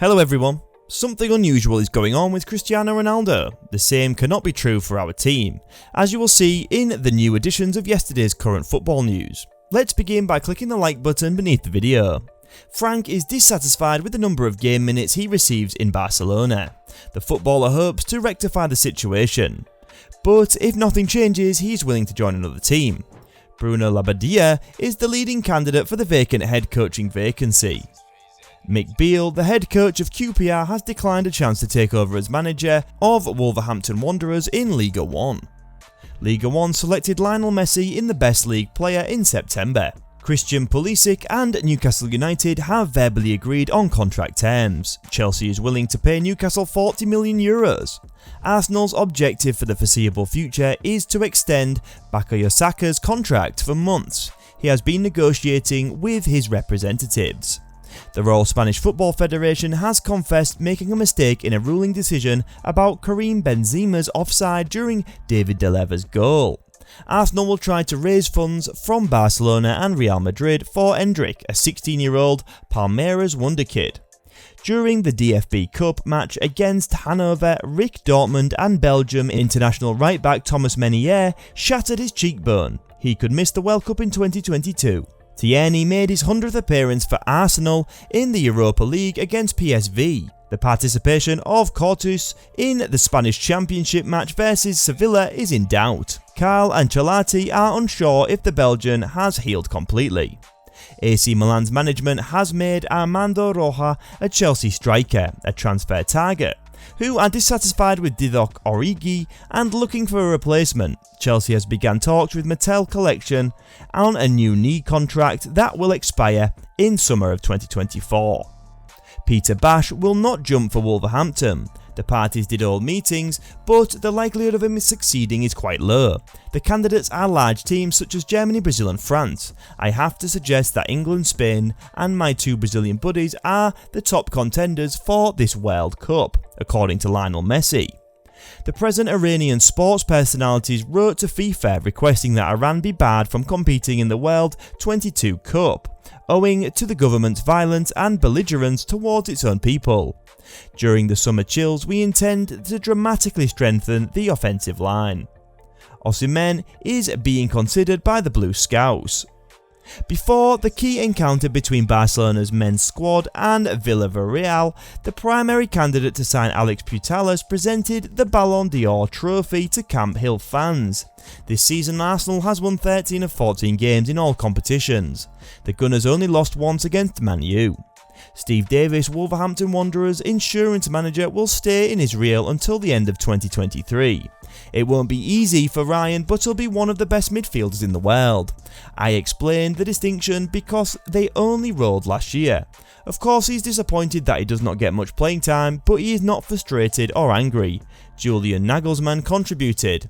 Hello everyone. Something unusual is going on with Cristiano Ronaldo. The same cannot be true for our team, as you will see in the new editions of yesterday's current football news. Let's begin by clicking the like button beneath the video. Frank is dissatisfied with the number of game minutes he receives in Barcelona. The footballer hopes to rectify the situation, but if nothing changes, he is willing to join another team. Bruno Labbadia is the leading candidate for the vacant head coaching vacancy. Mick Beale, the head coach of QPR, has declined a chance to take over as manager of Wolverhampton Wanderers in Liga 1. Liga 1 selected Lionel Messi in the best league player in September. Christian Pulisic and Newcastle United have verbally agreed on contract terms. Chelsea is willing to pay Newcastle €40 million. Arsenal's objective for the foreseeable future is to extend Bukayo Saka's contract for months. He has been negotiating with his representatives. The Royal Spanish Football Federation has confessed making a mistake in a ruling decision about Karim Benzema's offside during David De Leva's goal. Arsenal will try to raise funds from Barcelona and Real Madrid for Endrick, a 16-year-old Palmeiras wonderkid. During the DFB Cup match against Hanover, Rick Dortmund and Belgium international right-back Thomas Meunier shattered his cheekbone. He could miss the World Cup in 2022. Tierney made his 100th appearance for Arsenal in the Europa League against PSV. The participation of Courtois in the Spanish Championship match versus Sevilla is in doubt. Carlo Ancelotti are unsure if the Belgian has healed completely. AC Milan's management has made Armando Roja a Chelsea striker, a transfer target, who are dissatisfied with Divock Origi and looking for a replacement. Chelsea has begun talks with Mattel Collection on a new knee contract that will expire in summer of 2024. Peter Bash will not jump for Wolverhampton. The parties did hold meetings, but the likelihood of him succeeding is quite low. The candidates are large teams such as Germany, Brazil and France. I have to suggest that England, Spain and my two Brazilian buddies are the top contenders for this World Cup, according to Lionel Messi. The present Iranian sports personalities wrote to FIFA requesting that Iran be barred from competing in the World 22 Cup, owing to the government's violence and belligerence towards its own people. During the summer chills, we intend to dramatically strengthen the offensive line. Osimhen is being considered by the Blue Scouts. Before the key encounter between Barcelona's men's squad and Villarreal, the primary candidate to sign Alex Putellas presented the Ballon d'Or trophy to Camp Hill fans. This season Arsenal has won 13 of 14 games in all competitions. The Gunners only lost once against Man U. Steve Davis, Wolverhampton Wanderers insurance manager, will stay in Israel until the end of 2023. It won't be easy for Ryan, but he'll be one of the best midfielders in the world. I explained the distinction because they only rolled last year. Of course he's disappointed that he does not get much playing time, but he is not frustrated or angry. Julian Nagelsmann contributed.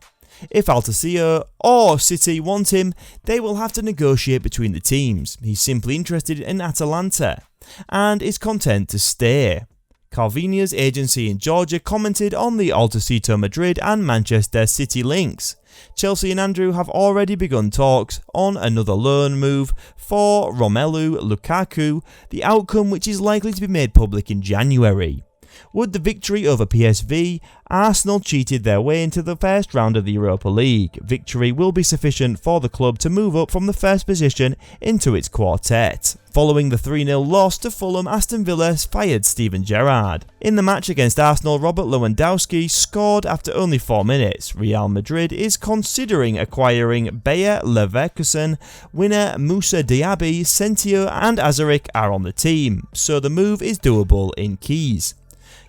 If Altazio or City want him, they will have to negotiate between the teams. He's simply interested in Atalanta and is content to stay. Calvinia's agency in Georgia commented on the Altacito Madrid and Manchester City links. Chelsea and Andrew have already begun talks on another loan move for Romelu Lukaku, the outcome which is likely to be made public in January. With the victory over PSV, Arsenal cheated their way into the first round of the Europa League. Victory will be sufficient for the club to move up from the first position into its quartet. Following the 3-0 loss to Fulham, Aston Villa fired Steven Gerrard. In the match against Arsenal, Robert Lewandowski scored after only 4 minutes. Real Madrid is considering acquiring Bayer Leverkusen. Winner Moussa Diaby, Sentio and Azaric are on the team, so the move is doable in Keys.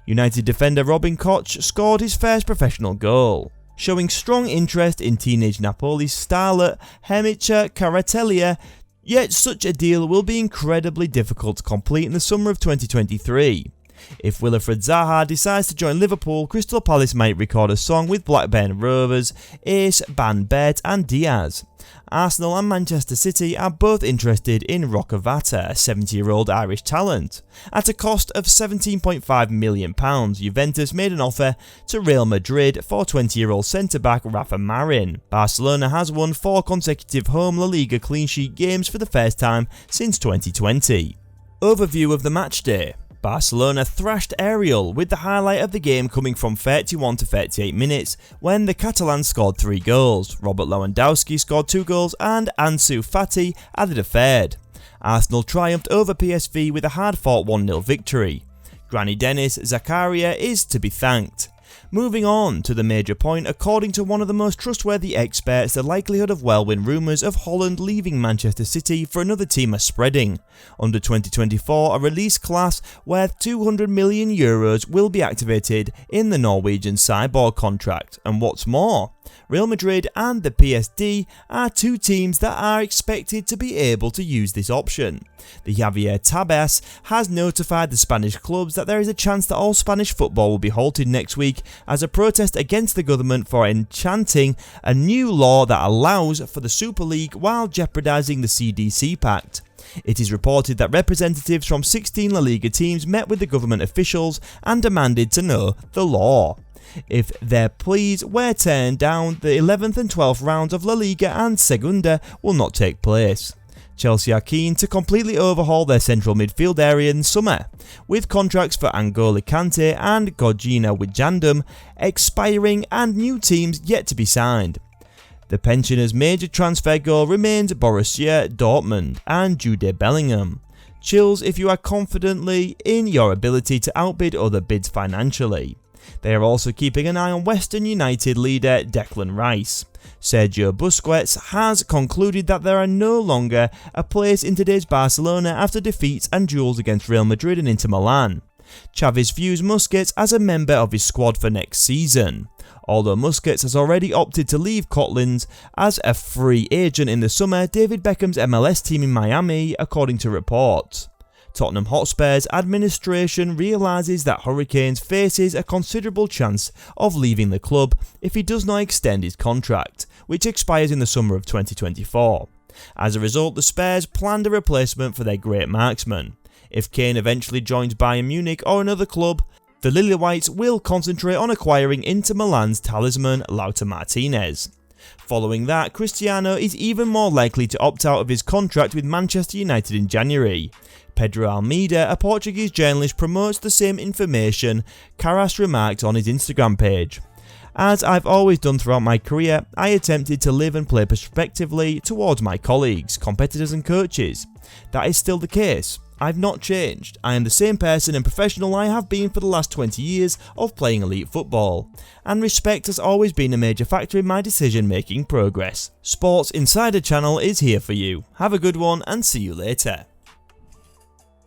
United defender Robin Koch scored his first professional goal. Showing strong interest in teenage Napoli starlet Hemicha Kvaratskhelia, yet such a deal will be incredibly difficult to complete in the summer of 2023. If Wilfried Zaha decides to join Liverpool, Crystal Palace might record a song with Blackburn Rovers, Ace, Banbert and Diaz. Arsenal and Manchester City are both interested in Roccavata, a 70-year-old Irish talent. At a cost of £17.5 million, Juventus made an offer to Real Madrid for 20-year-old centre-back Rafa Marin. Barcelona has won 4 consecutive home La Liga clean sheet games for the first time since 2020. Overview of the match day. Barcelona thrashed Ariel, with the highlight of the game coming from 31 to 38 minutes when the Catalans scored 3 goals, Robert Lewandowski scored 2 goals and Ansu Fati added a third. Arsenal triumphed over PSV with a hard-fought 1-0 victory. Granny Dennis Zakaria is to be thanked. Moving on to the major point, according to one of the most trustworthy experts, the likelihood of whirlwind rumours of Holland leaving Manchester City for another team are spreading. Under 2024, a release class worth €200 million will be activated in the Norwegian cyborg contract, and what's more, Real Madrid and the PSD are 2 teams that are expected to be able to use this option. The Javier Tebas has notified the Spanish clubs that there is a chance that all Spanish football will be halted next week as a protest against the government for enchanting a new law that allows for the Super League while jeopardising the CDC Pact. It is reported that representatives from 16 La Liga teams met with the government officials and demanded to know the law. If their pleas were turned down, the 11th and 12th rounds of La Liga and Segunda will not take place. Chelsea are keen to completely overhaul their central midfield area in summer, with contracts for N'Golo Kante and Georgina Wijnaldum expiring and new teams yet to be signed. The pensioners' major transfer goal remains Borussia Dortmund and Jude Bellingham. Chills if you are confidently in your ability to outbid other bids financially. They are also keeping an eye on Western United leader Declan Rice. Sergio Busquets has concluded that there are no longer a place in today's Barcelona after defeats and duels against Real Madrid and Inter Milan. Xavi views Busquets as a member of his squad for next season. Although Busquets has already opted to leave Cotlands as a free agent in the summer, David Beckham's MLS team in Miami, according to reports. Tottenham Hotspur's administration realises that Hurricanes faces a considerable chance of leaving the club if he does not extend his contract, which expires in the summer of 2024. As a result, the Spurs planned a replacement for their great marksman. If Kane eventually joins Bayern Munich or another club, the Lily-Whites will concentrate on acquiring Inter Milan's talisman Lautaro Martinez. Following that, Cristiano is even more likely to opt out of his contract with Manchester United in January. Pedro Almeida, a Portuguese journalist, promotes the same information. Carras remarked on his Instagram page. As I've always done throughout my career, I attempted to live and play prospectively towards my colleagues, competitors and coaches. That is still the case. I've not changed. I am the same person and professional I have been for the last 20 years of playing elite football. And respect has always been a major factor in my decision-making progress. Sports Insider channel is here for you. Have a good one and see you later.